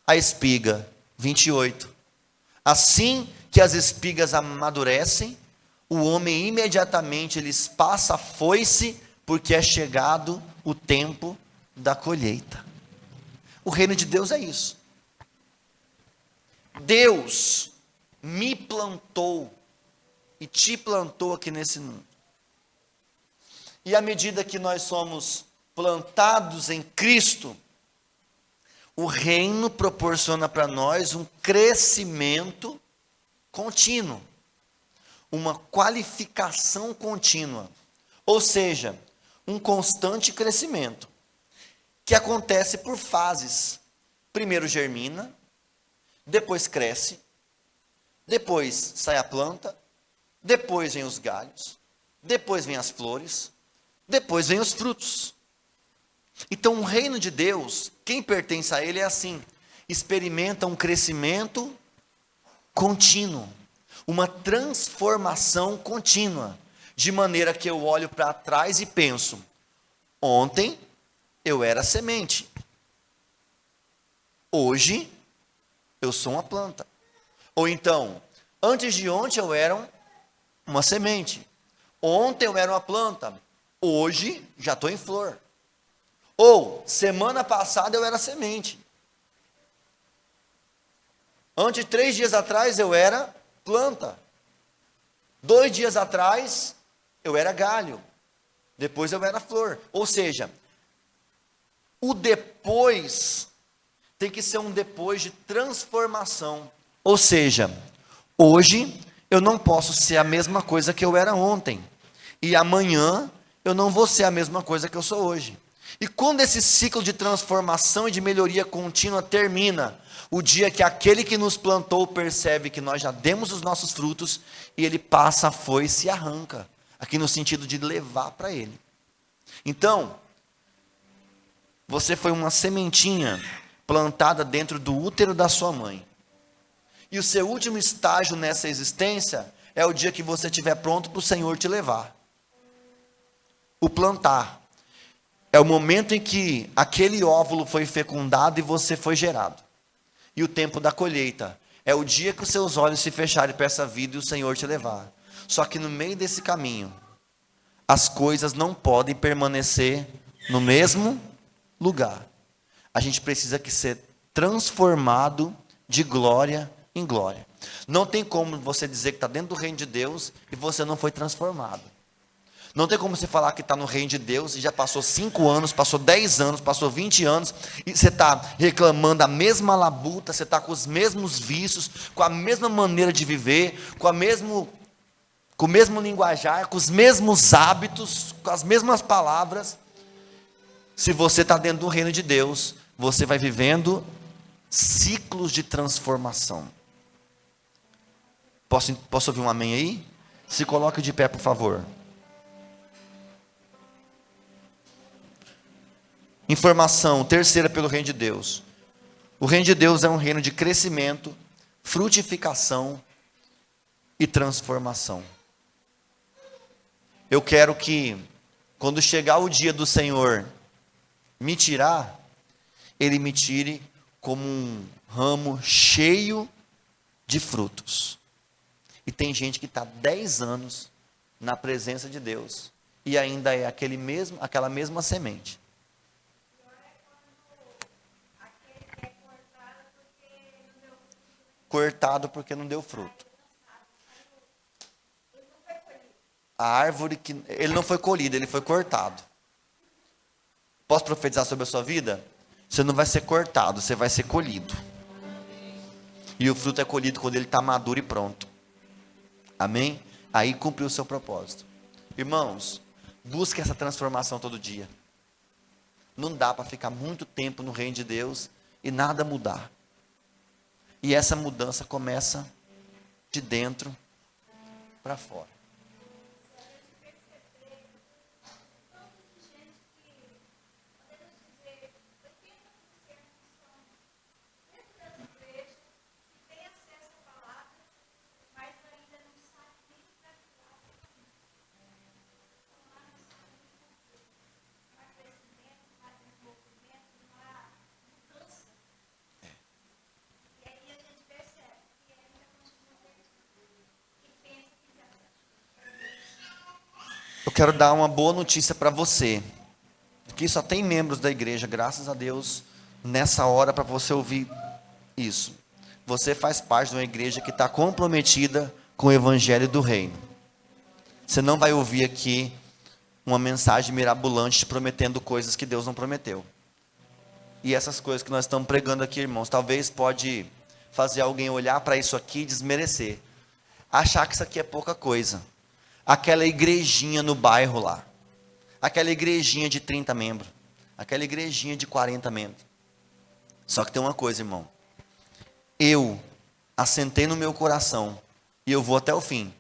a espiga. 28. Assim que as espigas amadurecem, o homem imediatamente lhes passa a foice, porque é chegado o tempo da colheita. O reino de Deus é isso. Deus me plantou e te plantou aqui nesse mundo. E à medida que nós somos plantados em Cristo, o reino proporciona para nós um crescimento contínuo, uma qualificação contínua, ou seja, um constante crescimento, que acontece por fases. Primeiro germina, depois cresce, depois sai a planta, depois vem os galhos, depois vem as flores, depois vem os frutos. Então o reino de Deus, quem pertence a ele é assim, experimenta um crescimento contínuo, uma transformação contínua, de maneira que eu olho para trás e penso, ontem eu era semente, hoje eu sou uma planta. Ou então, antes de ontem eu era uma semente, ontem eu era uma planta, hoje já estou em flor. Ou, semana passada eu era semente, antes, 3 dias atrás eu era planta, 2 dias atrás eu era galho, depois eu era flor. Ou seja, o depois tem que ser um depois de transformação. Ou seja, hoje eu não posso ser a mesma coisa que eu era ontem, e amanhã eu não vou ser a mesma coisa que eu sou hoje. E quando esse ciclo de transformação e de melhoria contínua termina, o dia que aquele que nos plantou percebe que nós já demos os nossos frutos, e ele passa a foice e arranca, aqui no sentido de levar para ele. Então, você foi uma sementinha plantada dentro do útero da sua mãe. E o seu último estágio nessa existência é o dia que você estiver pronto para o Senhor te levar. O plantar é o momento em que aquele óvulo foi fecundado e você foi gerado. E o tempo da colheita é o dia que os seus olhos se fecharem para essa vida e o Senhor te levar. Só que no meio desse caminho, as coisas não podem permanecer no mesmo lugar. A gente precisa que ser transformado de glória em glória. Não tem como você dizer que está dentro do reino de Deus e você não foi transformado. Não tem como você falar que está no reino de Deus e já passou 5 anos, passou 10 anos, passou 20 anos, e você está reclamando a mesma labuta, você está com os mesmos vícios, com a mesma maneira de viver, com o mesmo linguajar, com os mesmos hábitos, com as mesmas palavras. Se você está dentro do reino de Deus, você vai vivendo ciclos de transformação. Posso ouvir um amém aí? Se coloque de pé, por favor. Informação terceira pelo reino de Deus. O reino de Deus é um reino de crescimento, frutificação e transformação. Eu quero que, quando chegar o dia do Senhor me tirar, Ele me tire como um ramo cheio de frutos. E tem gente que está 10 anos na presença de Deus e ainda é aquela mesma semente. Cortado porque não deu fruto. A árvore que ele não foi colhido, ele foi cortado. Posso profetizar sobre a sua vida? Você não vai ser cortado, você vai ser colhido. E o fruto é colhido quando ele está maduro e pronto. Amém? Aí cumpriu o seu propósito. Irmãos, busque essa transformação todo dia. Não dá para ficar muito tempo no reino de Deus e nada mudar. E essa mudança começa de dentro para fora. Eu quero dar uma boa notícia para você. Aqui só tem membros da igreja, graças a Deus, nessa hora para você ouvir isso. Você faz parte de uma igreja que está comprometida com o evangelho do reino. Você não vai ouvir aqui uma mensagem mirabolante te prometendo coisas que Deus não prometeu. E essas coisas que nós estamos pregando aqui, irmãos, talvez pode fazer alguém olhar para isso aqui e desmerecer. Achar que isso aqui é pouca coisa. Aquela igrejinha no bairro lá. Aquela igrejinha de 30 membros. Aquela igrejinha de 40 membros. Só que tem uma coisa, irmão. Eu assentei no meu coração e eu vou até o fim.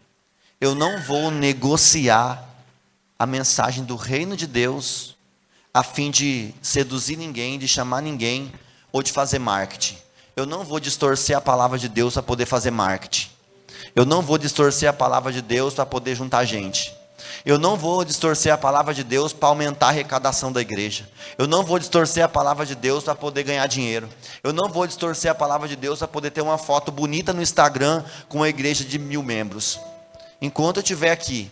Eu não vou negociar a mensagem do reino de Deus a fim de seduzir ninguém, de chamar ninguém ou de fazer marketing. Eu não vou distorcer a palavra de Deus para poder fazer marketing. Eu não vou distorcer a palavra de Deus para poder juntar gente. Eu não vou distorcer a palavra de Deus para aumentar a arrecadação da igreja. Eu não vou distorcer a palavra de Deus para poder ganhar dinheiro. Eu não vou distorcer a palavra de Deus para poder ter uma foto bonita no Instagram com uma igreja de 1000 membros. Enquanto eu estiver aqui,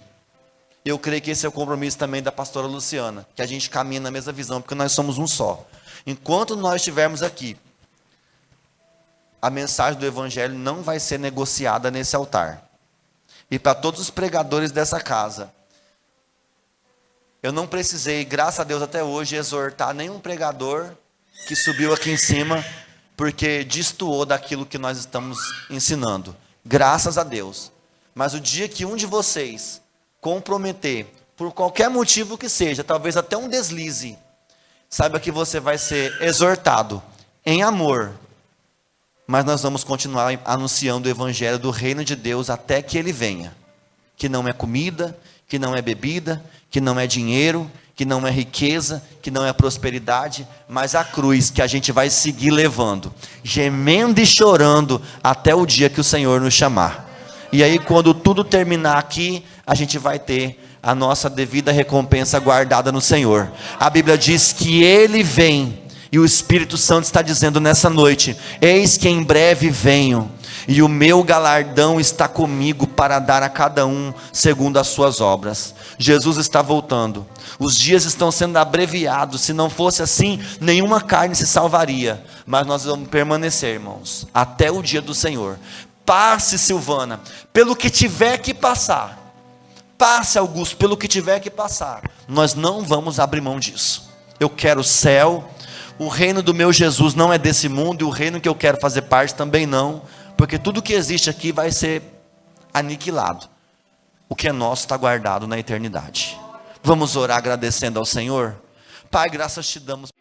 eu creio que esse é o compromisso também da pastora Luciana, que a gente caminha na mesma visão, porque nós somos um só. Enquanto nós estivermos aqui, a mensagem do evangelho não vai ser negociada nesse altar. E para todos os pregadores dessa casa, eu não precisei, graças a Deus até hoje, exortar nenhum pregador que subiu aqui em cima, porque destoou daquilo que nós estamos ensinando. Graças a Deus. Mas o dia que um de vocês comprometer, por qualquer motivo que seja, talvez até um deslize, saiba que você vai ser exortado em amor. Mas nós vamos continuar anunciando o evangelho do reino de Deus até que ele venha. Que não é comida, que não é bebida, que não é dinheiro, que não é riqueza, que não é prosperidade, mas a cruz que a gente vai seguir levando, gemendo e chorando até o dia que o Senhor nos chamar. E aí quando tudo terminar aqui, a gente vai ter a nossa devida recompensa guardada no Senhor. A Bíblia diz que ele vem. E o Espírito Santo está dizendo nessa noite: eis que em breve venho, e o meu galardão está comigo para dar a cada um segundo as suas obras. Jesus está voltando, os dias estão sendo abreviados. Se não fosse assim, nenhuma carne se salvaria. Mas nós vamos permanecer, irmãos, até o dia do Senhor. Passe, Silvana, pelo que tiver que passar. Passe, Augusto, pelo que tiver que passar. Nós não vamos abrir mão disso. Eu quero o céu. O reino do meu Jesus não é desse mundo, e o reino que eu quero fazer parte também não, porque tudo que existe aqui vai ser aniquilado. O que é nosso está guardado na eternidade. Vamos orar agradecendo ao Senhor. Pai, graças te damos.